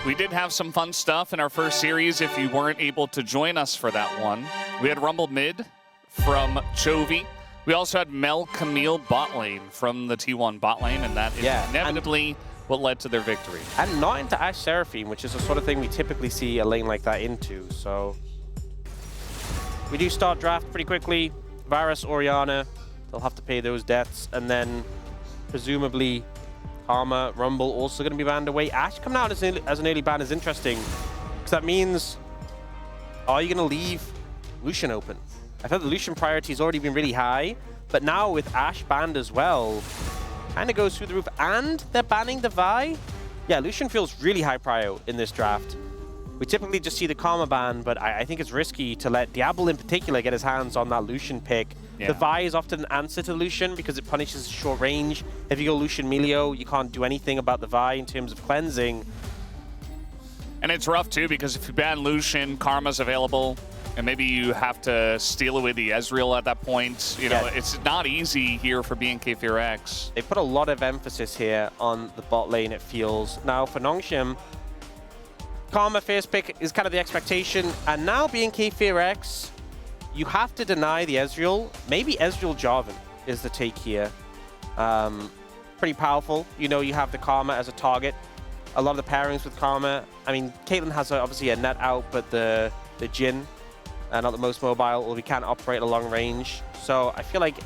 We did have some fun stuff in our first series if you weren't able to join us for that one. We had Rumble mid from Chovy. We also had Mel Camille bot lane from the T1 bot lane, and that is inevitably what led to their victory. And not into Ashe Seraphine, which is the sort of thing we typically see a lane like that into. So we do start draft pretty quickly. Varus, Orianna, they'll have to pay those debts. And then presumably Karma, Rumble also going to be banned away. Ashe coming out as an early ban is interesting, because that means, are you going to leave Lucian open? I thought the Lucian priority has already been really high, but now with Ashe banned as well, kind of goes through the roof. And they're banning the Vi. Yeah, Lucian feels really high prio in this draft. We typically just see the Karma ban, but I think it's risky to let Diablo in particular get his hands on that Lucian pick. Yeah. The Vi is often an answer to Lucian because it punishes short range. If you go Lucian Melio, you can't do anything about the Vi in terms of cleansing. And it's rough too, because if you ban Lucian, Karma's available, and maybe you have to steal away the Ezreal at that point. You know, it's not easy here for BNK They put a lot of emphasis here on the bot lane, it feels. Now for Nongshim, Karma first pick is kind of the expectation, and now BNK you have to deny the Ezreal. Maybe Ezreal Jarvan is the take here. Pretty powerful. You know, you have the Karma as a target. A lot of the pairings with Karma. I mean, Caitlyn has obviously a net out, but the Jhin, not the most mobile, or we can't operate a long range. So I feel like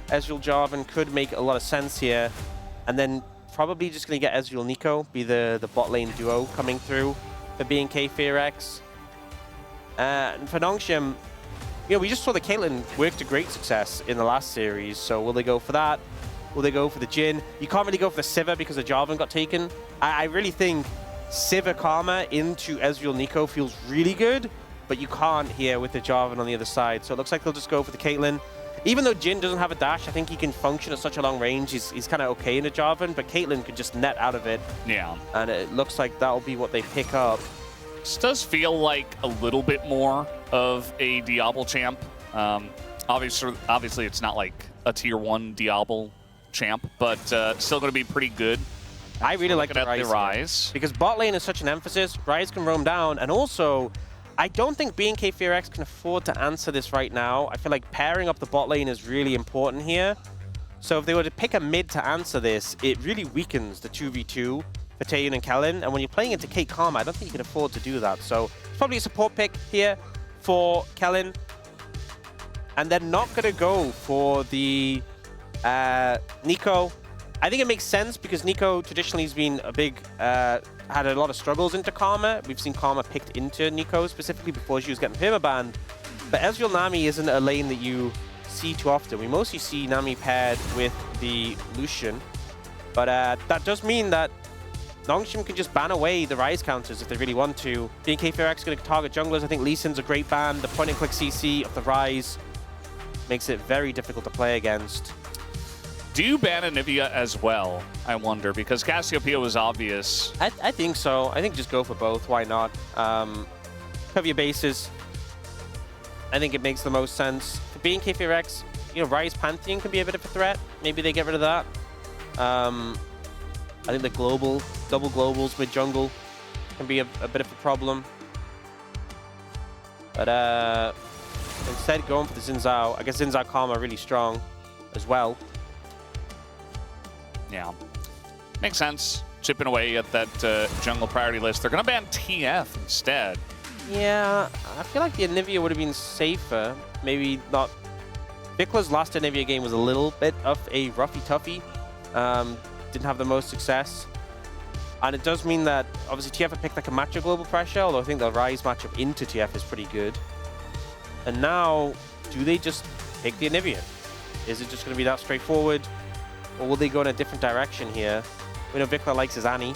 Ezreal Jarvan could make a lot of sense here. And then probably just going to get Ezreal Nico, be the bot lane duo coming through for BNK. And for Nongshim, you know, we just saw the Caitlyn work to great success in the last series. So will they go for that? Will they go for the Jhin? You can't really go for the Sivir because the Jarvan got taken. I really think Sivir Karma into Ezreal Nico feels really good, but you can't here with the Jarvan on the other side. So it looks like they'll just go for the Caitlyn. Even though Jhin doesn't have a dash, I think he can function at such a long range. He's kind of okay in a Jarvan, but Caitlyn could just net out of it. Yeah. And it looks like that'll be what they pick up. This does feel like a little bit more of a Diablo champ. Obviously, it's not like a tier 1 Diablo champ, but still going to be pretty good. I really like the Ryze. Because bot lane is such an emphasis. Ryze can roam down, and also, I don't think BNK can afford to answer this right now. I feel like pairing up the bot lane is really important here. So if they were to pick a mid to answer this, it really weakens the 2v2 for Taeyun and Kellen. And when you're playing into Kate Karma, I don't think you can afford to do that. So it's probably a support pick here for Kellen. And they're not going to go for the Nico. I think it makes sense because Nico traditionally has been a big, had a lot of struggles into Karma. We've seen Karma picked into Nico specifically before she was getting permabanned. But Ezreal Nami isn't a lane that you see too often. We mostly see Nami paired with the Lucian. But that does mean that Nongshim can just ban away the Ryze counters if they really want to. BNK is going to target junglers. I think Lee Sin's a great ban. The point-and-click CC of the Ryze makes it very difficult to play against. Do you ban Anivia as well, I wonder? Because Cassiopeia was obvious. I think so. I think just go for both. Why not? Cover your bases. I think it makes the most sense. For BNK, you know, Ryze Pantheon can be a bit of a threat. Maybe they get rid of that. I think the double globals mid jungle can be a bit of a problem. But instead going for the Xin Zhao. I guess Xin Zhao Karma are really strong as well. Yeah, makes sense. Chipping away at that jungle priority list. They're going to ban TF instead. Yeah, I feel like the Anivia would have been safer. Maybe not. Vicla's last Anivia game was a little bit of a roughy-toughy. Didn't have the most success. And it does mean that, obviously, TF have picked like a matchup global pressure, although I think the Ryze matchup into TF is pretty good. And now, do they just pick the Anivia? Is it just going to be that straightforward? Or will they go in a different direction here? We know Vikla likes his Annie.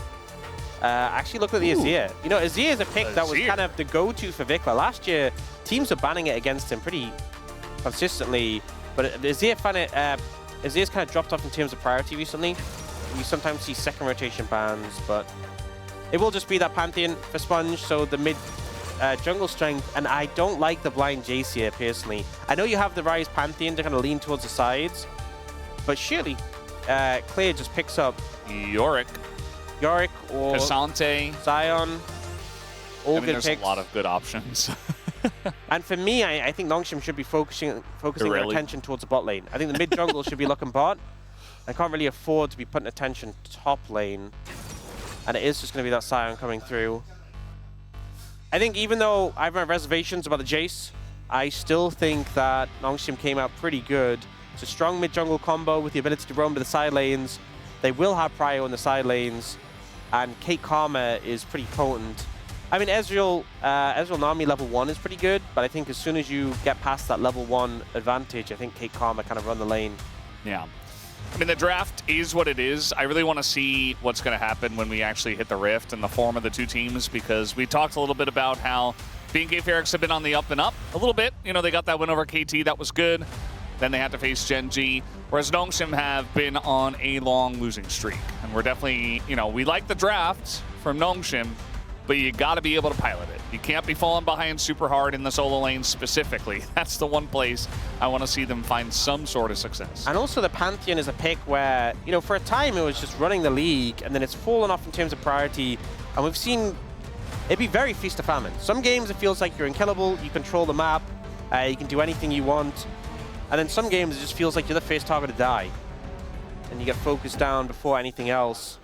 Actually, look at the Azir. You know, Azir is a pick that was kind of the go-to for Vikla. Last year, teams were banning it against him pretty consistently. But Azir's kind of dropped off in terms of priority recently. We sometimes see second rotation bans, but it will just be that Pantheon for Sponge, so the mid jungle strength. And I don't like the blind Jace here, personally. I know you have the Ryze Pantheon to kind of lean towards the sides, but surely Clear just picks up Yorick. Yorick or Cassante. Zion. All good there's picks. a lot of good options. And for me, I think Nongshim should be focusing their attention towards the bot lane. I think the mid jungle should be looking bot. I can't really afford to be putting attention top lane. And it is just going to be that Zion coming through. I think even though I have my reservations about the Jace, I still think that Nongshim came out pretty good. It's a strong mid-jungle combo with the ability to roam to the side lanes. They will have prio in the side lanes. And Kate Karma is pretty potent. I mean, Ezreal Nami level 1 is pretty good, but I think as soon as you get past that level 1 advantage, I think Kate Karma kind of run the lane. Yeah. I mean, the draft is what it is. I really want to see what's going to happen when we actually hit the Rift and the form of the two teams, because we talked a little bit about how B&K FairX have been on the up and up a little bit. You know, they got that win over KT. That was good. Then they had to face Gen G, whereas Nongshim have been on a long losing streak. And we're definitely, you know, we like the draft from Nongshim, but you got to be able to pilot it. You can't be falling behind super hard in the solo lane specifically. That's the one place I want to see them find some sort of success. And also the Pantheon is a pick where, you know, for a time it was just running the league, and then it's fallen off in terms of priority. And we've seen it be very feast or famine. Some games it feels like you're unkillable, you control the map, you can do anything you want. And then some games it just feels like you're the first target to die. And you get focused down before anything else.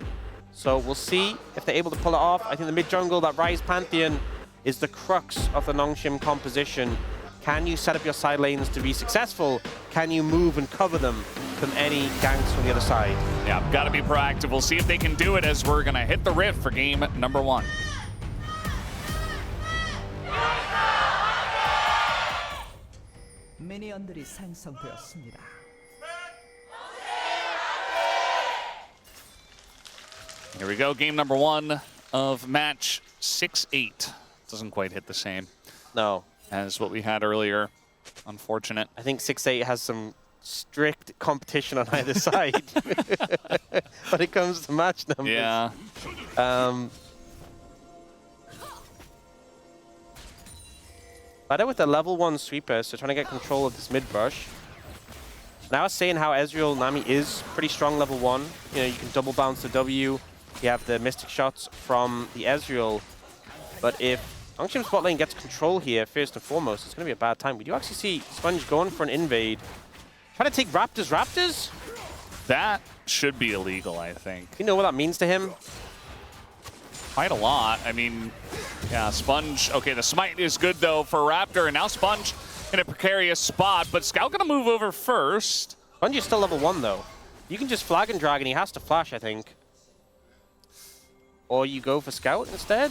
So we'll see if they're able to pull it off. I think the mid-jungle, that Ryze Pantheon, is the crux of the Nongshim composition. Can you set up your side lanes to be successful? Can you move and cover them from any ganks from the other side? Yeah, got to be proactive. We'll see if they can do it as we're going to hit the Rift for game number 1. 미니언들이 생성되었습니다. Here we go, game number 1 of match 6-8. Doesn't quite hit the same. No. As what we had earlier. Unfortunate. I think 6-8 has some strict competition on either side when it comes to match numbers. Yeah. Better with the level 1 sweeper, so trying to get control of this mid brush. Now I was saying how Ezreal Nami is pretty strong level 1. You know, you can double bounce the W. You have the Mystic Shots from the Ezreal. But if Nongshim's bot lane gets control here, first and foremost, it's going to be a bad time. We do actually see Sponge going for an invade. Trying to take Raptors. That should be illegal, I think. You know what that means to him? Quite a lot. I mean, yeah, Sponge. Okay, the smite is good, though, for Raptor. And now Sponge in a precarious spot. But Scout going to move over first. Sponge is still level 1, though. You can just flag and drag, and he has to flash, I think. Or you go for Scout instead?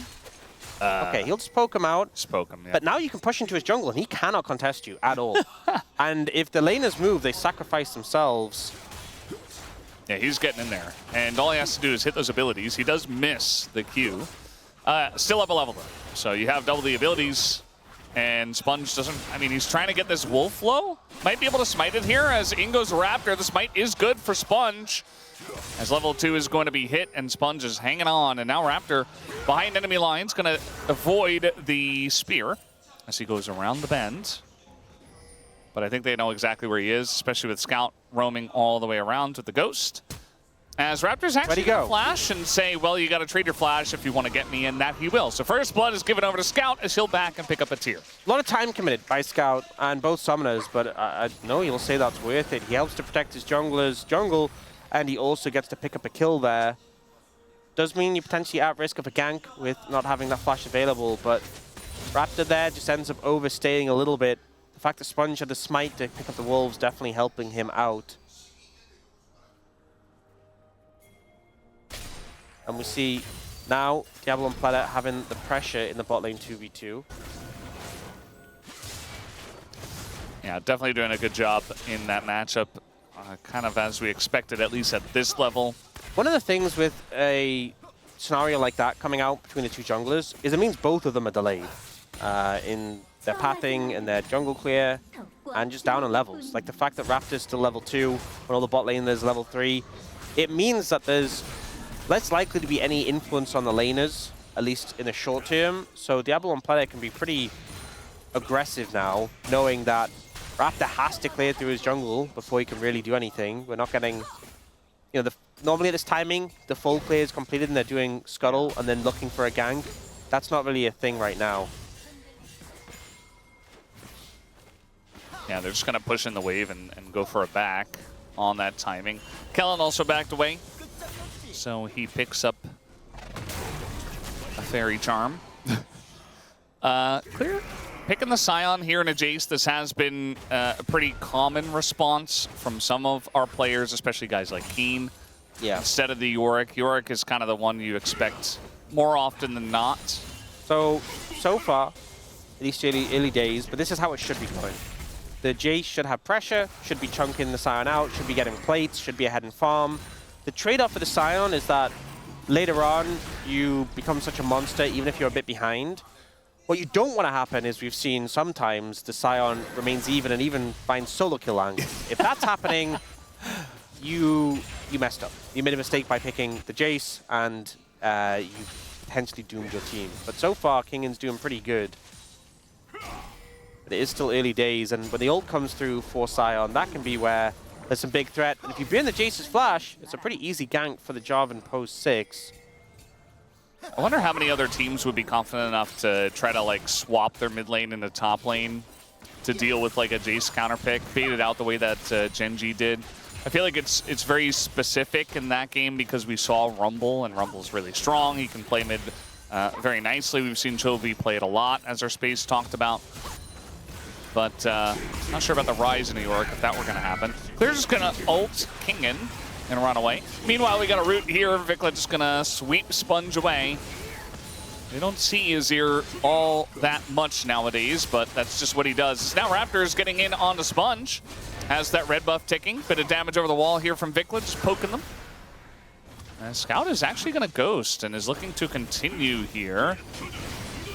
Okay, he'll just poke him out. Just poke him, yeah. But now you can push into his jungle, and he cannot contest you at all. And if the laners move, they sacrifice themselves. Yeah, he's getting in there. And all he has to do is hit those abilities. He does miss the Q. Still up a level, though. So you have double the abilities. And Sponge doesn't... I mean, he's trying to get this Wolf Flow. Might be able to smite it here as in goes Raptor. The smite is good for Sponge. As level 2 is going to be hit, and Sponge is hanging on. And now Raptor, behind enemy lines, going to avoid the spear as he goes around the bend. But I think they know exactly where he is, especially with Scout roaming all the way around with the Ghost. As Raptor's actually going to flash and say, well, you got to trade your flash if you want to get me, and that he will. So first blood is given over to Scout as he'll back and pick up a tier. A lot of time committed by Scout and both summoners, but I know you'll say that's worth it. He helps to protect his jungler's jungle, and he also gets to pick up a kill there. Does mean you're potentially at risk of a gank with not having that flash available, but Raptor there just ends up overstaying a little bit. The fact that Sponge had the smite to pick up the wolves definitely helping him out. And we see now Diablo and Planet having the pressure in the bot lane 2v2. Yeah, definitely doing a good job in that matchup. Kind of as we expected, at least at this level. One of the things with a scenario like that coming out between the two junglers is it means both of them are delayed in their pathing and their jungle clear and just down on levels. Like the fact that Raptor's still level 2 when all the bot lane is level 3, it means that there's less likely to be any influence on the laners, at least in the short term. So Diablo and Planet can be pretty aggressive now, knowing that Raptor has to clear through his jungle before he can really do anything. We're not getting, you know, normally at this timing, the full play is completed and they're doing scuttle and then looking for a gank. That's not really a thing right now. Yeah, they're just going to push in the wave and go for a back on that timing. Kellen also backed away, so he picks up a Fairy Charm. Clear. Picking the Scion here in a Jace, this has been a pretty common response from some of our players, especially guys like Keen. Yeah. Instead of the Yorick. Yorick is kind of the one you expect more often than not. So far, at least early days, but this is how it should be going. The Jace should have pressure, should be chunking the Scion out, should be getting plates, should be ahead in farm. The trade-off for the Scion is that later on, you become such a monster even if you're a bit behind. What you don't want to happen is we've seen sometimes the Scion remains even and even finds solo kill angles. If that's happening, you messed up. You made a mistake by picking the Jace and you potentially doomed your team. But so far, Kingan's doing pretty good. But it is still early days, and when the ult comes through for Scion, that can be where there's some big threat. And if you burn the Jace's flash, it's a pretty easy gank for the Jarvan post 6. I wonder how many other teams would be confident enough to try to like swap their mid lane into top lane to deal with like a Jace counter pick, bait it out the way that Genji did. I feel like it's very specific in that game because we saw Rumble, and Rumble's really strong. He can play mid very nicely. We've seen Chovy play it a lot, as our space talked about. But not sure about the rise in New York, if that were going to happen. Clear's just going to ult Kingan and run away. Meanwhile, we got a root here. Vikla just going to sweep Sponge away. We don't see Azir all that much nowadays, but that's just what he does. Now Raptors getting in onto Sponge. Has that red buff ticking. Bit of damage over the wall here from Vikla, just poking them. And Scout is actually going to ghost and is looking to continue here.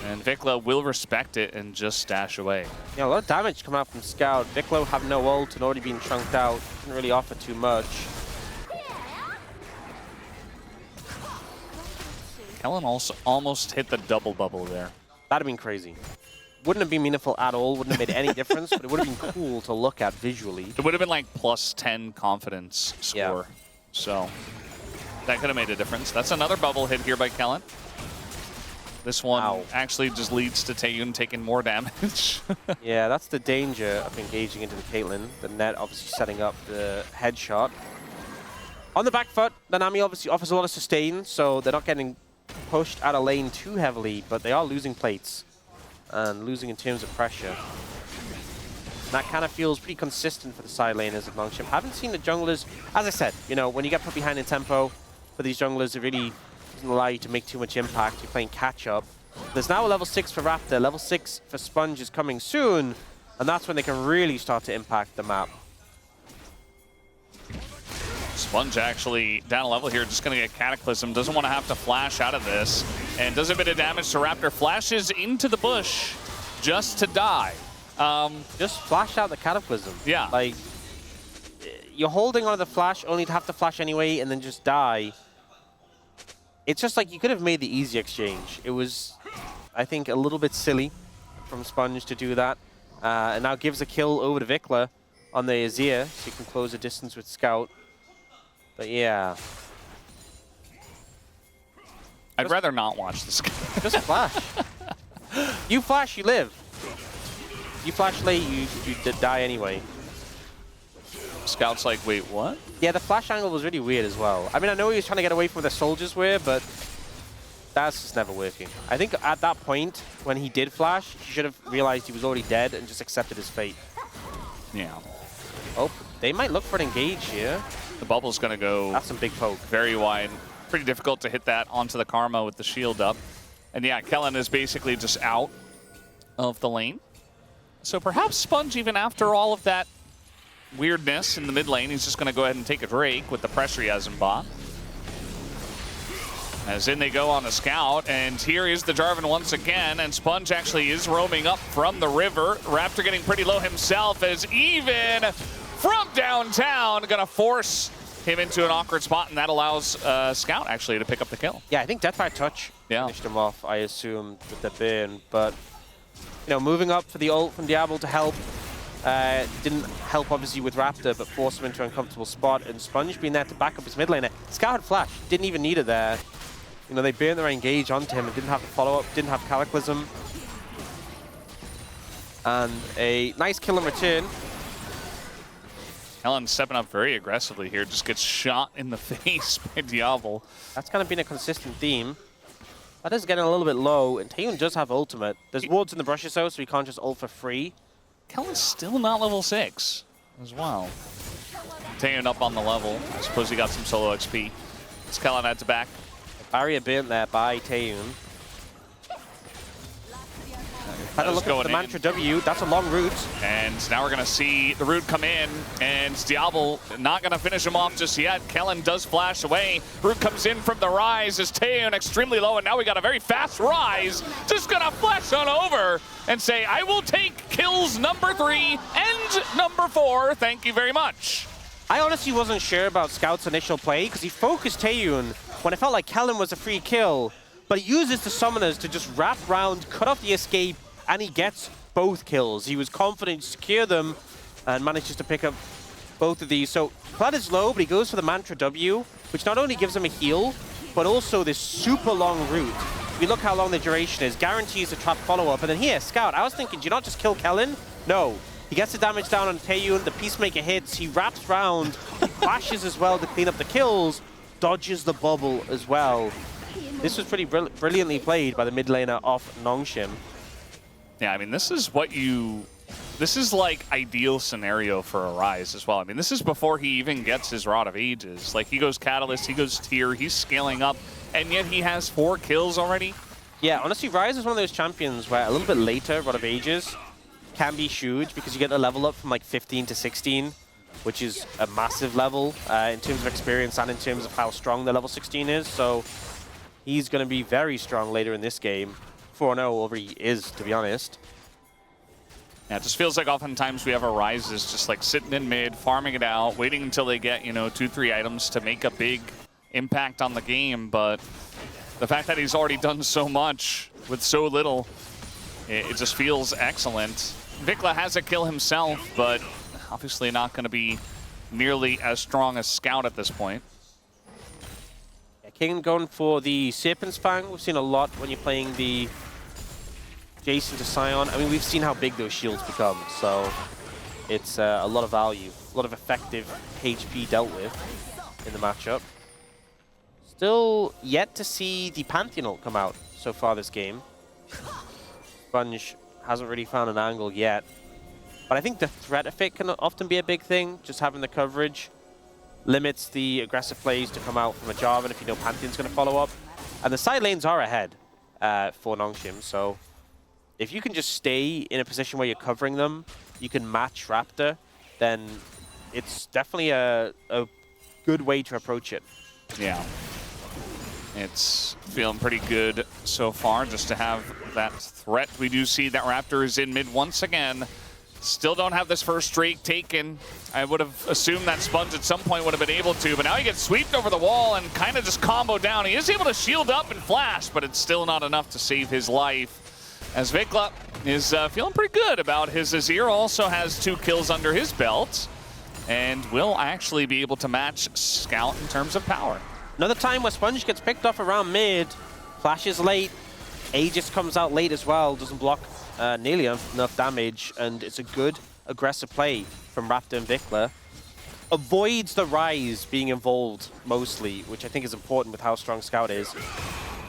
And Vikla will respect it and just dash away. Yeah, a lot of damage coming out from Scout. Vikla have no ult and already been chunked out. Didn't really offer too much. Kellen also almost hit the double bubble there. That'd have been crazy. Wouldn't have been meaningful at all, wouldn't have made any difference, but it would have been cool to look at visually. It would have been like plus 10 confidence score. Yeah. So that could have made a difference. That's another bubble hit here by Kellen. This one actually just leads to Taeyun taking more damage. Yeah, that's the danger of engaging into the Caitlyn. The net obviously setting up the headshot. On the back foot, the Nami obviously offers a lot of sustain, so they're not getting pushed out of lane too heavily, but they are losing plates and losing in terms of pressure. And that kind of feels pretty consistent for the side laners of Longship. Haven't seen the junglers, as I said, you know, when you get put behind in tempo for these junglers, it really doesn't allow you to make too much impact. You're playing catch-up. There's now a level 6 for Raptor. Level 6 for Sponge is coming soon, and that's when they can really start to impact the map. Sponge actually down a level here, just going to get Cataclysm. Doesn't want to have to flash out of this. And does a bit of damage to Raptor. Flashes into the bush just to die. Just flash out the Cataclysm. Yeah. Like, you're holding on to the flash only to have to flash anyway and then just die. It's just like you could have made the easy exchange. It was, I think, a little bit silly from Sponge to do that. And now gives a kill over to Vikla on the Azir, so you can close the distance with Scout. But yeah. I'd rather not watch this game. Just flash. You flash, you live. You flash late, you die anyway. Scout's like, wait, what? Yeah, the flash angle was really weird as well. I mean, I know he was trying to get away from where the soldiers were, but that's just never working. I think at that point, when he did flash, he should have realized he was already dead and just accepted his fate. Yeah. Oh, they might look for an engage here. The bubble's going to go That's some big poke. very wide. Pretty difficult to hit that onto the Karma with the shield up. And yeah, Kellen is basically just out of the lane. So perhaps Sponge, even after all of that weirdness in the mid lane, he's just going to go ahead and take a Drake with the pressure he has in bot. As in they go on the Scout, and here is the Jarvan once again, and Sponge actually is roaming up from the river. Raptor getting pretty low himself, as even from downtown gonna force him into an awkward spot, and that allows Scout actually to pick up the kill. Yeah, I think Deathfire Touch finished him off, I assume, with the burn, but you know, moving up for the ult from Diablo to help. Didn't help, obviously, with Raptor, but forced him into an uncomfortable spot. And Sponge being there to back up his mid laner. Scout had flash. Didn't even need it there. You know, they burned their engage onto him and didn't have the follow-up, didn't have Cataclysm. And a nice kill in return. Helen stepping up very aggressively here, just gets shot in the face by Diablo. That's kind of been a consistent theme. That is getting a little bit low, and Taeyun does have ultimate. There's wards in the brushes though, so he can't just ult for free. Kellen's still not level 6 as well. Taeyun up on the level. I suppose he got some solo XP. Kellen adds back. Barrier burnt there by Taeyun. Had a look at the Mantra W. That's a long route. And now we're going to see the root come in, and Diablo not going to finish him off just yet. Kellen does flash away. Root comes in from the Rise as Taeyun extremely low, and now we got a very fast Rise. Just going to flash on over and say, I will take kills number 3 and number 4. Thank you very much. I honestly wasn't sure about Scout's initial play because he focused Taeyun when it felt like Kellen was a free kill, but he uses the summoners to just wrap round, cut off the escape, and he gets both kills. He was confident to secure them and manages to pick up both of these. So Plaid is low, but he goes for the Mantra W, which not only gives him a heal, but also this super long route. If you look how long the duration is, guarantees a trap follow-up. And then here, Scout, I was thinking, do you not just kill Kellen? No. He gets the damage down on Taeyun, the Peacemaker hits, he wraps round, flashes as well to clean up the kills, dodges the bubble as well. This was pretty brilliantly played by the mid laner off Nongshim. Yeah, I mean, this is what you... This is like ideal scenario for a Rise as well. I mean, this is before he even gets his Rod of Ages. Like, he goes Catalyst, he goes Tier, he's scaling up, and yet he has 4 kills already. Yeah, honestly, Rise is one of those champions where a little bit later, Rod of Ages can be huge because you get the level up from like 15 to 16, which is a massive level in terms of experience and in terms of how strong the level 16 is. So he's going to be very strong later in this game. 4-0 over he is, to be honest. Yeah, it just feels like oftentimes we have our Rises just like sitting in mid, farming it out, waiting until they get, you know, 2-3 items to make a big impact on the game. But the fact that he's already done so much with so little, it just feels excellent. Vikla has a kill himself, but obviously not going to be nearly as strong as Scout at this point. Yeah, King going for the Serpent's Fang. We've seen a lot when you're playing the Jason to Sion. I mean, we've seen how big those shields become, so it's a lot of value, a lot of effective HP dealt with in the matchup. Still yet to see the Pantheon ult come out so far this game. Sponge hasn't really found an angle yet, but I think the threat of it can often be a big thing. Just having the coverage limits the aggressive plays to come out from a Jarvan if you know Pantheon's going to follow up. And the side lanes are ahead for Nongshim, so if you can just stay in a position where you're covering them, you can match Raptor, then it's definitely a good way to approach it. Yeah. It's feeling pretty good so far just to have that threat. We do see that Raptor is in mid once again. Still don't have this first Drake taken. I would have assumed that Sponge at some point would have been able to, but now he gets sweeped over the wall and kind of just comboed down. He is able to shield up and flash, but it's still not enough to save his life. As Vikla is feeling pretty good about his Azir, also has 2 kills under his belt, and will actually be able to match Scout in terms of power. Another time where Sponge gets picked off around mid, flashes late, Aegis comes out late as well, doesn't block nearly enough damage, and it's a good aggressive play from Raptor and Vikla. Avoids the Rise being involved mostly, which I think is important with how strong Scout is.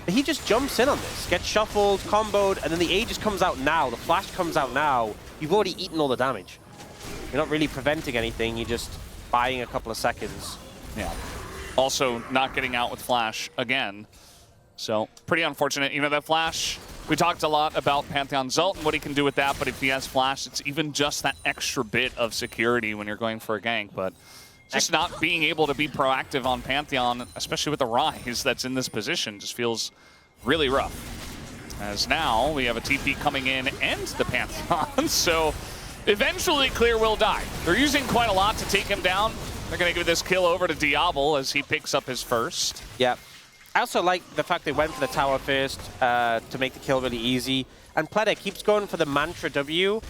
But he just jumps in on this, gets shuffled, comboed, and then the Aegis comes out now, the flash comes out now. You've already eaten all the damage. You're not really preventing anything, you're just buying a couple of seconds. Yeah. Also not getting out with flash again. So pretty unfortunate. You know, that flash, we talked a lot about Pantheon's ult and what he can do with that, but if he has flash, it's even just that extra bit of security when you're going for a gank. But just not being able to be proactive on Pantheon, especially with the Rise that's in this position, just feels really rough. As now we have a TP coming in and the Pantheon, so eventually Clear will die. They're using quite a lot to take him down. They're going to give this kill over to Diablo as he picks up his first. Yeah. I also like the fact they went for the tower first to make the kill really easy. And Pleda keeps going for the Mantra W.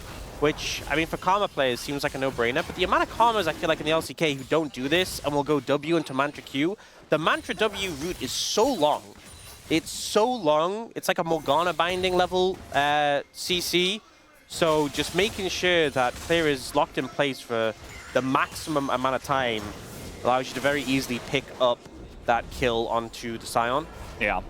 which, I mean, for Karma players seems like a no-brainer, but the amount of Karmas I feel like in the LCK who don't do this and will go W into Mantra Q, the Mantra W route is so long. It's so long. It's like a Morgana binding level CC. So just making sure that player is locked in place for the maximum amount of time allows you to very easily pick up that kill onto the Scion. Yeah.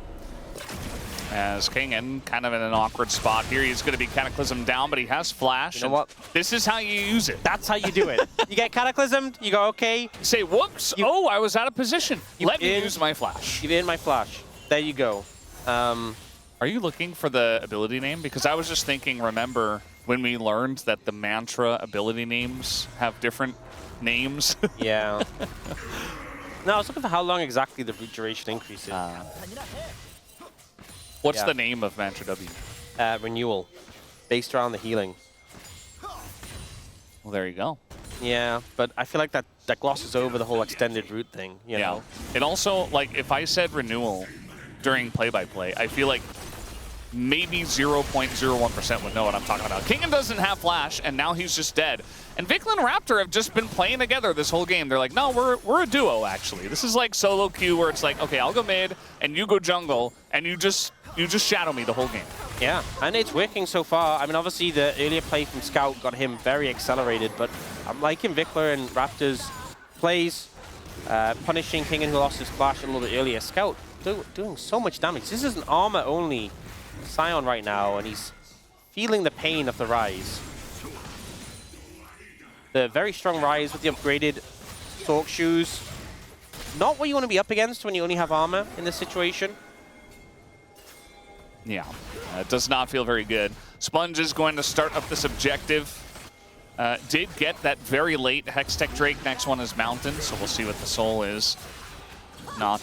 As Kingen kind of in an awkward spot here. He's going to be Cataclysm down, but he has Flash. You know what? This is how you use it. That's how you do it. You get Cataclysmed, you go, okay. You say, whoops, oh, I was out of position. Let me use my Flash. You've in my Flash. There you go. Are you looking for the ability name? Because I was just thinking, remember when we learned that the Mantra ability names have different names? Yeah. No, I was looking for how long exactly the root duration increases. What's the name of Mantra W? Renewal, based around the healing. Well, there you go. Yeah, but I feel like that glosses over the whole extended root thing, you know? It also, like, if I said renewal during play-by-play, I feel like maybe 0.01% would know what I'm talking about. Kingen doesn't have Flash, and now he's just dead. And Vickla and Raptor have just been playing together this whole game. They're like, no, we're a duo, actually. This is like solo queue where it's like, okay, I'll go mid, and you go jungle, and you just shadow me the whole game. Yeah, and it's working so far. I mean, obviously, the earlier play from Scout got him very accelerated, but I'm liking Vickla and Raptor's plays, punishing Kingen, who lost his Flash a little bit earlier. Scout doing so much damage. This is an armor-only Scion right now, and he's feeling the pain of the Rise. The very strong Rise with the upgraded Sork shoes. Not what you want to be up against when you only have armor in this situation. Yeah, it does not feel very good. Sponge is going to start up this objective. Did get that very late Hextech Drake. Next one is Mountain, so we'll see what the soul is. Not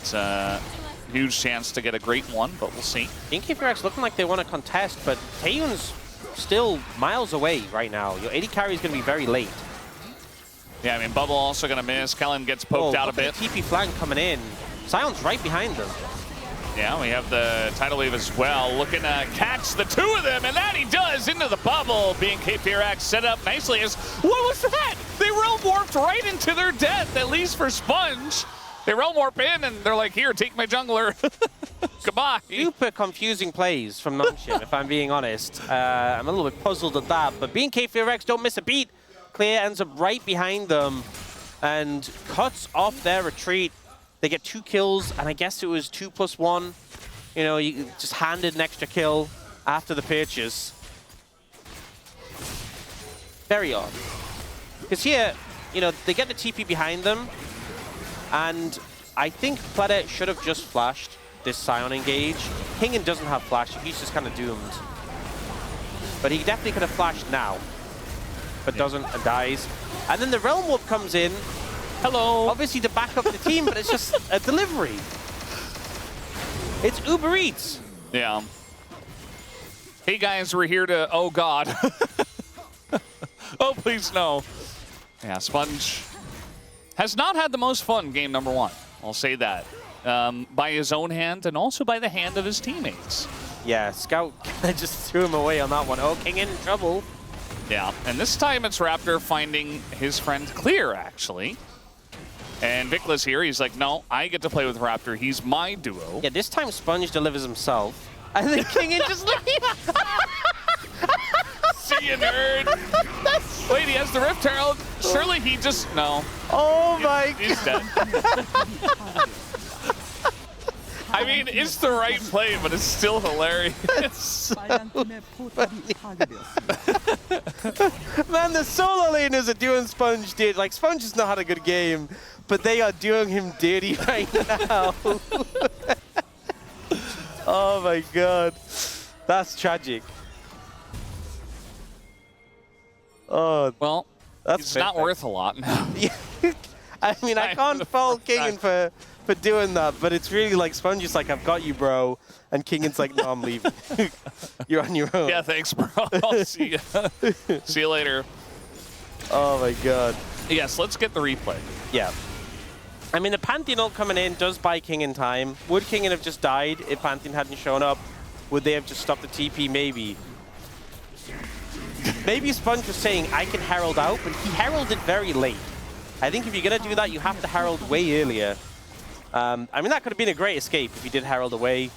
huge chance to get a great one, but we'll see. BFX looking like they want to contest, but Taeyun's still miles away right now. Your 80 carry is going to be very late. Yeah, I mean, Bubble also going to miss. Kellen gets poked out a bit. TP flank coming in. Sion's right behind them. Yeah, we have the tidal wave as well. Looking to catch the two of them, and that he does into the bubble. Being KPRX set up nicely as, what was that? They realm warped right into their death, at least for Sponge. They realm warp in, and they're like, here, take my jungler. Goodbye. Super confusing plays from Nongshim, if I'm being honest. I'm a little bit puzzled at that, but being KPRX don't miss a beat. Clear ends up right behind them and cuts off their retreat. They get 2 kills, and I guess it was 2+1. You know, you just handed an extra kill after the purchase. Very odd. Because here, you know, they get the TP behind them, and I think Pleddet should have just flashed this Scion engage. Kingen doesn't have flash, so he's just kind of doomed. But he definitely could have flashed now, but doesn't and dies. And then the Realm Warp comes in. Hello. Obviously to back up the team, but it's just a delivery. It's Uber Eats. Yeah. Hey guys, we're here to, oh God. Oh, please no. Yeah, Sponge has not had the most fun game number 1. I'll say that. By his own hand and also by the hand of his teammates. Yeah, Scout just threw him away on that one. Oh, King in trouble. Yeah, and this time it's Raptor finding his friend Clear, actually. And Vickla's here. He's like, no, I get to play with Raptor. He's my duo. Yeah, this time Sponge delivers himself. And then King in just leaves. See you, nerd. Wait, he has the Rift Herald. Surely he just, no. Oh my He's dead. I mean, it's the right play, but it's still hilarious. Man, the solo laners are doing Sponge dirty. Like, Sponge has not had a good game, but they are doing him dirty right now. Oh my god. That's tragic. Oh, Well, that's it's not worth a lot now. Yeah. I mean, I can't fault Kingen for doing that, but it's really like Sponge is like, I've got you, bro. And Kingen's like, no, I'm leaving. You're on your own. Yeah, thanks, bro. I'll see you. See you later. Oh my god. Yes, let's get the replay. Yeah. I mean, the Pantheon ult coming in does buy Kingen time. Would Kingen have just died if Pantheon hadn't shown up? Would they have just stopped the TP? Maybe. maybe Sponge was saying, I can herald out, but he heralded very late. I think if you're going to do that, you have to herald way earlier. I mean, that could have been a great escape if he did herald away. I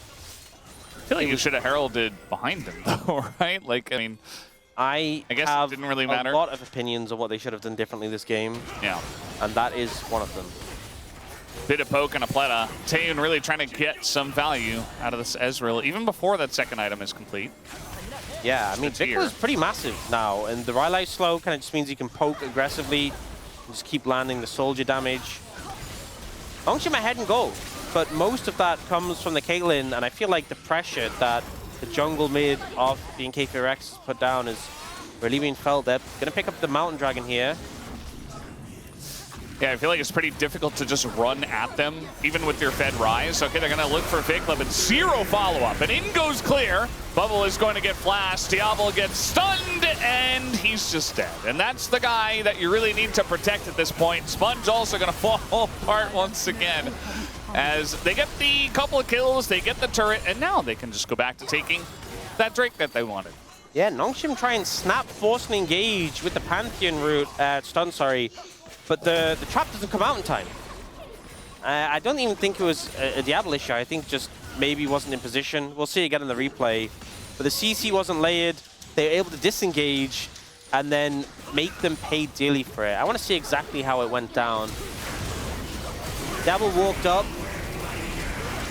feel like you should have heralded behind him, though, right? Like, I mean, I guess have it didn't really matter. A lot of opinions on what they should have done differently this game. Yeah. And that is one of them. Bit of poke and a Pleta. Taeun really trying to get some value out of this Ezreal, even before that second item is complete. Yeah, I mean, Viktor's pretty massive now, and the Rylai slow kind of just means he can poke aggressively and just keep landing the soldier damage. Nongshim ahead and go, but most of that comes from the Caitlyn, and I feel like the pressure that the jungle mid of the BNK4X has put down is really being felt. They're going to pick up the Mountain Dragon here. Yeah, I feel like it's pretty difficult to just run at them, even with your Fed Rise. Okay, they're going to look for Vikla, but zero follow-up. And in goes Clear. Bubble is going to get flashed. Diablo gets stunned, and he's just dead. And that's the guy that you really need to protect at this point. Sponge also going to fall apart once again. As they get the couple of kills, they get the turret, and now they can just go back to taking that Drake that they wanted. Yeah, Nongshim try and snap, force, and engage with the Pantheon route, stun, sorry. But the trap doesn't come out in time. I don't even think it was a Diablo issue. I think just maybe wasn't in position. We'll see again in the replay. But the CC wasn't layered. They were able to disengage and then make them pay dearly for it. I want to see exactly how it went down. Diablo walked up.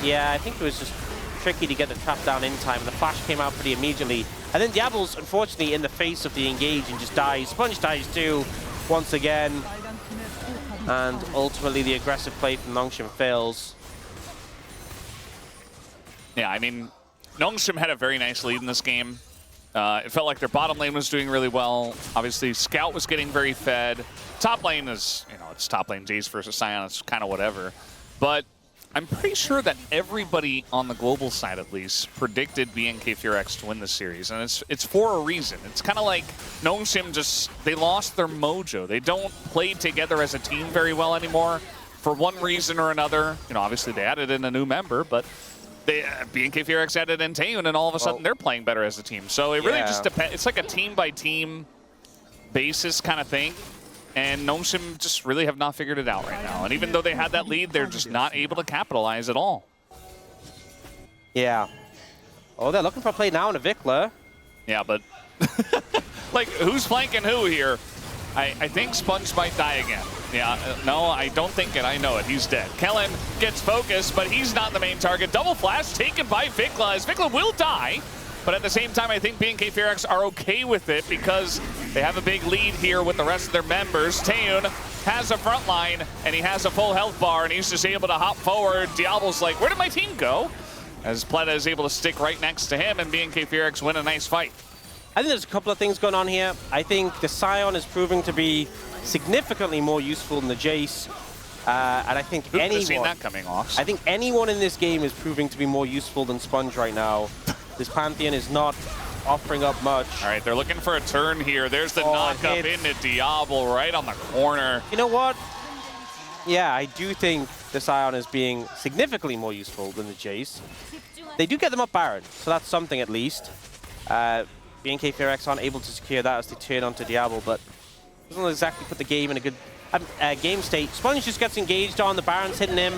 Yeah, I think it was just tricky to get the trap down in time. The flash came out pretty immediately. And then Diablo's unfortunately in the face of the engage and just dies. Sponge dies too, once again. And ultimately, the aggressive play from Nongshim fails. Yeah, I mean, Nongshim had a very nice lead in this game. It felt like their bottom lane was doing really well. Obviously, Scout was getting very fed. Top lane is, you know, it's top lane Jace versus Sion. It's kind of whatever. But I'm pretty sure that everybody on the global side, at least, predicted BNK4X to win this series, and it's for a reason. It's kind of like Nongshim they lost their mojo. They don't play together as a team very well anymore for one reason or another. You know, obviously they added in a new member, but BNK4X added in Taeun, and all of a sudden they're playing better as a team. So it really just depends. It's like a team-by-team basis kind of thing. And Nongshim just really have not figured it out right now. And even though they had that lead, they're just not able to capitalize at all. Yeah. Oh, they're looking for a play now in a Vikla. Yeah, but like, who's flanking who here? I think Sponge might die again. Yeah, no, I don't think it. I know it. He's dead. Kellen gets focused, but he's not the main target. Double flash taken by Vikla, as Vikla will die. But at the same time, I think BNK4X are okay with it because they have a big lead here with the rest of their members. Taeun has a front line, and he has a full health bar, and he's just able to hop forward. Diablo's like, where did my team go? As Pleta is able to stick right next to him, and BNK4X win a nice fight. I think there's a couple of things going on here. I think the Sion is proving to be significantly more useful than the Jace. And I think seen that coming off. I think anyone in this game is proving to be more useful than Sponge right now. This Pantheon is not offering up much. All right, they're looking for a turn here. There's the knock-up into Diablo right on the corner. You know what? Yeah, I do think the Sion is being significantly more useful than the Jace. They do get them up Baron, so that's something at least. BNK4X aren't able to secure that as they turn onto Diablo, but doesn't exactly put the game in a good game state. Sponge just gets engaged on, the Baron's hitting him.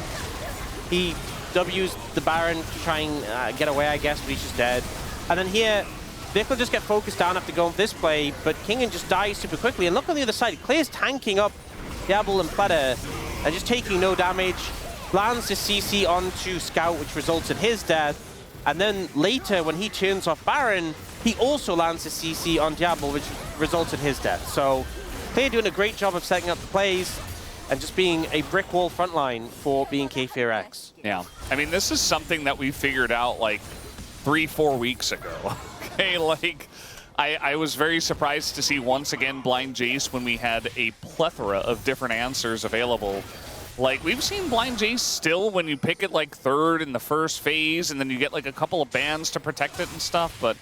He W's the Baron to try and get away, I guess, but he's just dead. And then here, Vic will just get focused down after going for this play, but Kingen just dies super quickly. And look on the other side, Clear's tanking up Diablo and Pleta, and just taking no damage. Lands the CC onto Scout, which results in his death. And then later, when he turns off Baron, he also lands the CC on Diablo, which results in his death. So Clear doing a great job of setting up the plays and just being a brick wall frontline for BNK4X. Yeah, I mean, this is something that we figured out like 3-4 weeks ago. Okay, like, I was very surprised to see once again Blind Jace when we had a plethora of different answers available. Like, we've seen Blind Jace still when you pick it like third in the first phase, and then you get like a couple of bans to protect it and stuff, but,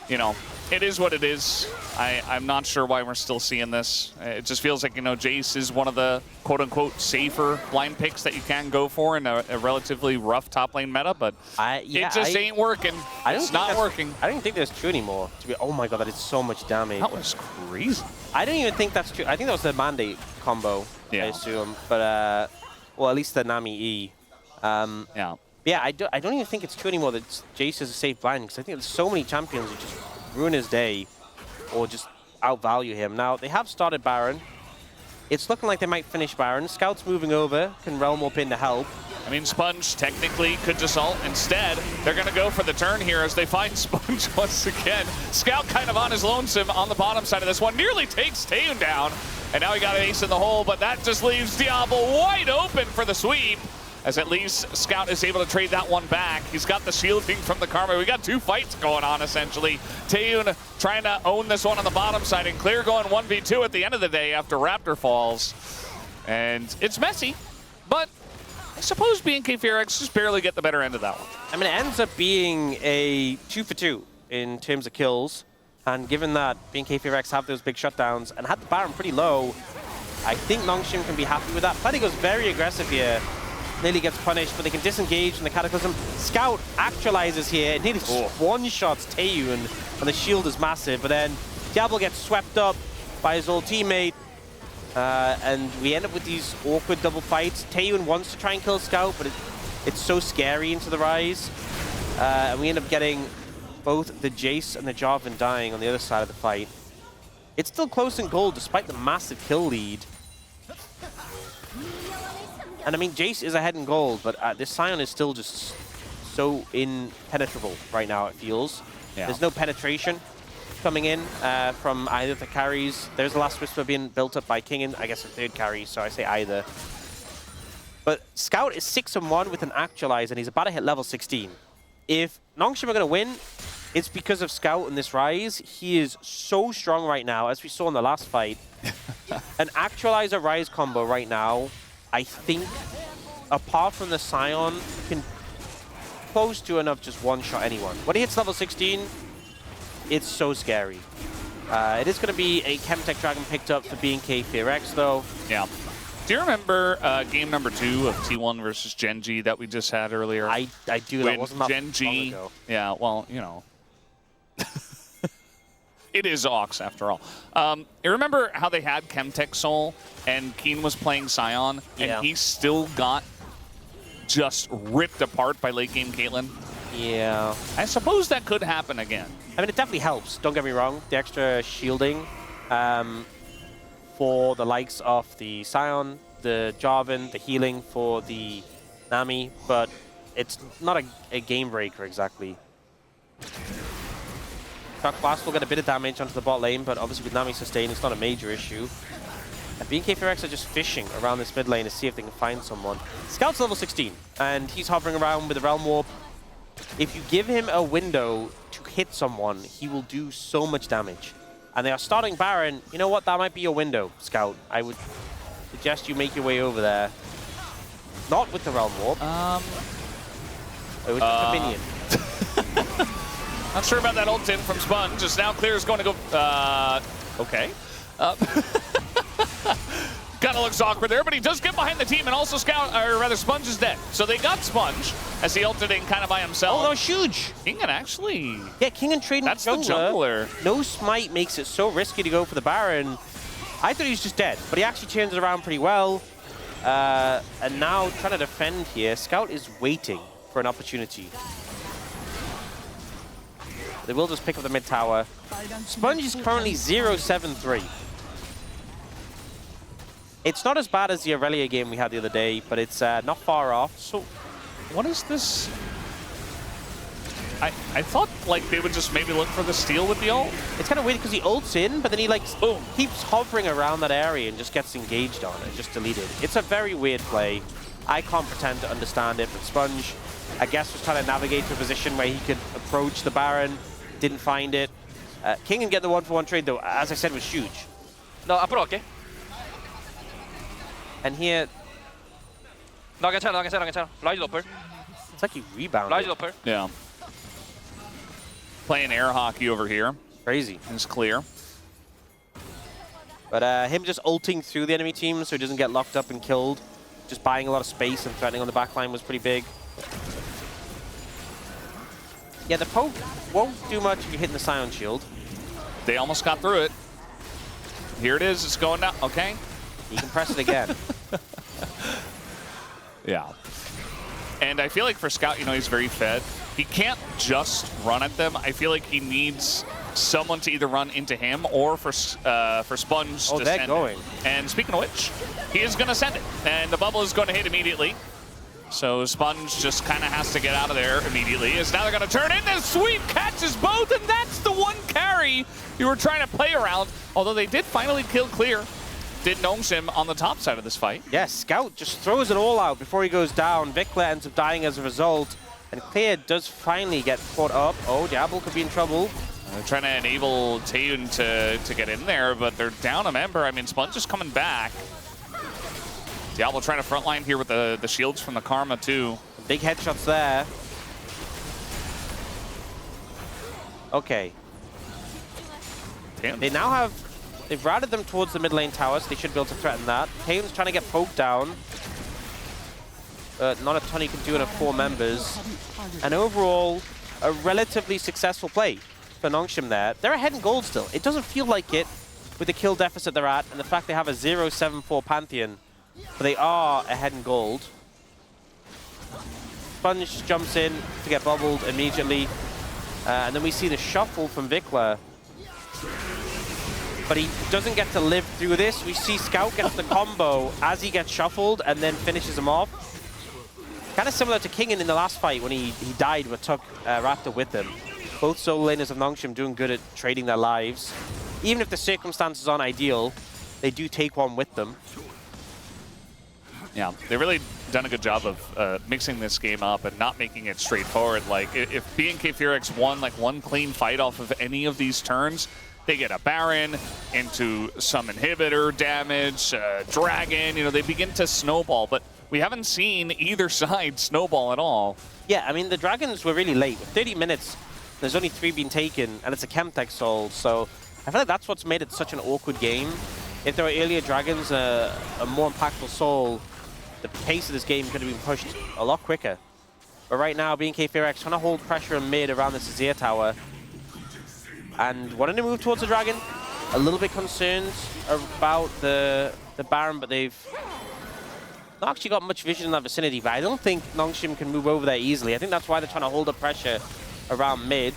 you know, it is what it is. I'm not sure why we're still seeing this. It just feels like, you know, Jace is one of the quote-unquote safer blind picks that you can go for in a relatively rough top lane meta, but it just ain't working. It's not working. I don't even think that's true anymore. Oh my god, that is so much damage. That was crazy. I don't even think that's true. I think that was the mandate combo, I assume. But, well, at least the Nami E. Yeah, I don't even think it's true anymore that Jace is a safe blind, because I think there's so many champions who just ruin his day or just outvalue him. Now, they have started Baron. It's looking like they might finish Baron. Scout's moving over. Can Realm Warp in to help. I mean, Sponge technically could just ult. Instead, they're going to go for the turn here as they find Sponge once again. Scout kind of on his lonesome on the bottom side of this one. Nearly takes Taeun down. And now he got an ace in the hole, but that just leaves Diablo wide open for the sweep. As at least Scout is able to trade that one back. He's got the shielding from the Karma. We got two fights going on, essentially. Taeun trying to own this one on the bottom side, and Clear going 1v2 at the end of the day after Raptor falls. And it's messy, but I suppose BNK Fearx just barely get the better end of that one. I mean, it ends up being a 2-for-2 in terms of kills. And given that BNK Fearx have those big shutdowns and had the Baron pretty low, I think Nongshim can be happy with that. Plenty goes very aggressive here. Nearly gets punished, but they can disengage from the Cataclysm. Scout actualizes here, and nearly one-shots Taeun, and the shield is massive, but then Diablo gets swept up by his old teammate, and we end up with these awkward double fights. Taeun wants to try and kill Scout, but it's so scary into the Rise, and we end up getting both the Jace and the Jarvan dying on the other side of the fight. It's still close in gold, despite the massive kill lead. And I mean, Jace is ahead in gold, but this Sion is still just so impenetrable right now, it feels. Yeah. There's no penetration coming in from either of the carries. There's the last Whisper being built up by King, and I guess a third carry, so I say either. But Scout is 6-1 with an Actualize, and he's about to hit level 16. If Nongshim are going to win, it's because of Scout in this Rise. He is so strong right now, as we saw in the last fight. An Actualize a Rise combo right now, I think, apart from the Sion, can close to enough just one-shot anyone. When he hits level 16, it's so scary. It is going to be a Chemtech Dragon picked up for BNK Fearx, though. Yeah. Do you remember game number 2 of T1 versus Genji that we just had earlier? I do. That wasn't that long ago. Yeah, well, you know. It is Ox, after all. You remember how they had Chemtech Soul, and Keen was playing Sion, and he still got just ripped apart by late-game Caitlyn? Yeah. I suppose that could happen again. I mean, it definitely helps, don't get me wrong. The extra shielding for the likes of the Sion, the Jarvan, the healing for the Nami, but it's not a game breaker exactly. Shock Blast will get a bit of damage onto the bot lane, but obviously with Nami sustained, it's not a major issue. And BNK Fearx are just fishing around this mid lane to see if they can find someone. Scout's level 16, and he's hovering around with the Realm Warp. If you give him a window to hit someone, he will do so much damage. And they are starting Baron. You know what? That might be your window, Scout. I would suggest you make your way over there. Not with the Realm Warp. It was just a minion. Not sure about that ult in from Sponge. Just now Clear is going to go... okay. Kind of looks awkward there, but he does get behind the team, and also Scout, or rather Sponge is dead. So they got Sponge as he ulted in kind of by himself. Oh, that was huge. King and actually... Yeah, King and trading that's the jungler. No smite makes it so risky to go for the Baron. I thought he was just dead, but he actually turns it around pretty well. And now trying to defend here, Scout is waiting for an opportunity. They will just pick up the mid tower. Sponge is currently 0-7-3. It's not as bad as the Aurelia game we had the other day, but it's not far off. So, what is this? I thought like they would just maybe look for the steal with the ult. It's kind of weird because he ults in, but then he like keeps hovering around that area and just gets engaged on it, just deleted. It's a very weird play. I can't pretend to understand it, but Sponge, I guess, was trying to navigate to a position where he could approach the Baron. Didn't find it. King and get the 1-for-1 trade, though, as I said, was huge. No, 앞으로 갈게. And here... 나 괜찮아. 라이즈 노플. It's like he rebounded. 라이즈 노플. Yeah. Playing air hockey over here. Crazy. is clear. But him just ulting through the enemy team so he doesn't get locked up and killed, just buying a lot of space and threatening on the backline was pretty big. Yeah, the poke won't do much if you're hitting the Scion Shield. They almost got through it. Here it is. It's going down. Okay. You can press it again. Yeah. And I feel like for Scout, you know, he's very fed. He can't just run at them. I feel like he needs someone to either run into him or for Sponge to they're send going. it. And speaking of which, he is going to send it. And the bubble is going to hit immediately. So Sponge just kind of has to get out of there immediately. As now they're going to turn in. The sweep catches both, and that's the one carry you were trying to play around. Although they did finally kill clear. Did Nongshim on the top side of this fight. Yeah, Scout just throws it all out before he goes down. Vikla ends up dying as a result. And Clear does finally get caught up. Oh, Diablo could be in trouble. They're trying to enable Taeyun to get in there, but they're down a member. I mean, Sponge is coming back. Diablo trying to frontline here with the shields from the Karma, too. Big headshots there. Okay. Taeyun. They now have... They've routed them towards the mid lane tower, so they should be able to threaten that. Taeyun's trying to get poked down. Not a ton he can do in a 4 members. And overall, a relatively successful play for Nongshim there. They're ahead in gold still. It doesn't feel like it with the kill deficit they're at and the fact they have a 0-7-4 Pantheon. But they are ahead in gold. Sponge jumps in to get bubbled immediately. And then we see the shuffle from Vikla. But he doesn't get to live through this. We see Scout gets the combo as he gets shuffled and then finishes him off. Kind of similar to Kingen in the last fight when he died but took Raptor with him. Both solo laners of Nongshim doing good at trading their lives. Even if the circumstances aren't ideal, they do take one with them. Yeah, they've really done a good job of mixing this game up and not making it straightforward. Like, if BNK Fearx won like one clean fight off of any of these turns, they get a Baron into some inhibitor damage, Dragon, you know, they begin to snowball. But we haven't seen either side snowball at all. Yeah, I mean, the Dragons were really late. With 30 minutes, there's only 3 being taken, and it's a Chemtech soul. So I feel like that's what's made it such an awkward game. If there were earlier Dragons, a more impactful soul, the pace of this game could have been pushed a lot quicker. But right now, BNK Fearx trying to hold pressure in mid around the Azir Tower. And wanting to move towards the Dragon. A little bit concerned about the Baron, but they've not actually got much vision in that vicinity. But I don't think Nongshim can move over there easily. I think that's why they're trying to hold up pressure around mid.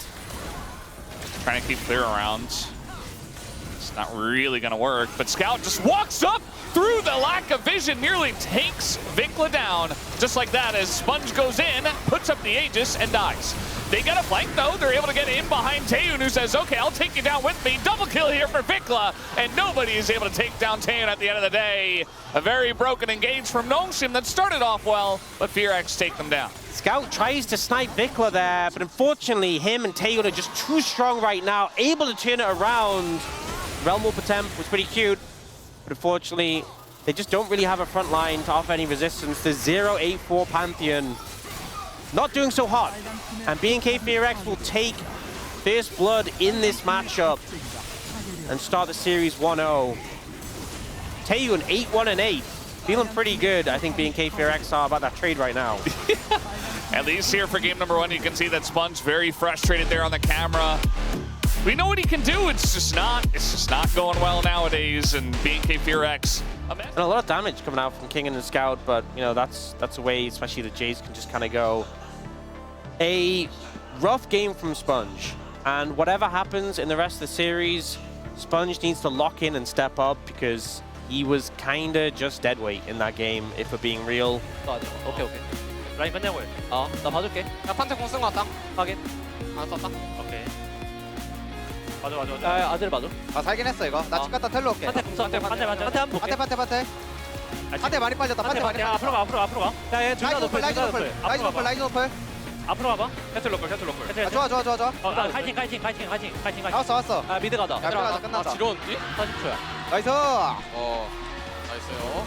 Trying to keep clear around. It's not really going to work, but Scout just walks up through the lack of vision, nearly takes Vikla down. Just like that, as Sponge goes in, puts up the Aegis, and dies. They get a flank, though. They're able to get in behind Taeyun, who says, okay, I'll take you down with me. Double kill here for Vikla, and nobody is able to take down Taeyun at the end of the day. A very broken engage from Nongshim that started off well, but Fearx take them down. Scout tries to snipe Vikla there, but unfortunately, him and Taeyun are just too strong right now, able to turn it around. Realm Warp attempt was pretty cute, but unfortunately, they just don't really have a front line to offer any resistance. The 0-8-4 Pantheon not doing so hot, and BNK Fearx will take first blood in this matchup and start the series 1-0. Taeyun 8-1-8, feeling pretty good. I think BNK Fearx are about that trade right now. At least here for game number 1, you can see that Sponge very frustrated there on the camera. We know what he can do. It's just not going well nowadays. And BNK Fearx, and a lot of damage coming out from King and Scout, but you know that's a way, especially the Jays can just kind of go. A rough game from Sponge, and whatever happens in the rest of the series, Sponge needs to lock in and step up because he was kind of just dead weight in that game, if we're being real. 오케이. 라인 끝내고 해. 나 봐줄게. 야, 판테 공 쓴 거 같다. 확인. 썼다. 오케이. 맞아. 아들 봐줘. 살긴 했어 이거. 나 집 갔다 텔로 올게. 판테 공 썼대. 판테 한번 볼게. 판테 많이 빠졌다. 판테 많이 빠졌다. 앞으로 가. 야, 얘 둘다 높을. 라이즈 노플. 앞으로 가봐. 캐틀 로컬. 좋아. 파이팅. 왔어. 아, 미드 가자. 야, 들어가자. 끝났다. 지러운지? 40초야. 나이스. 나이스요.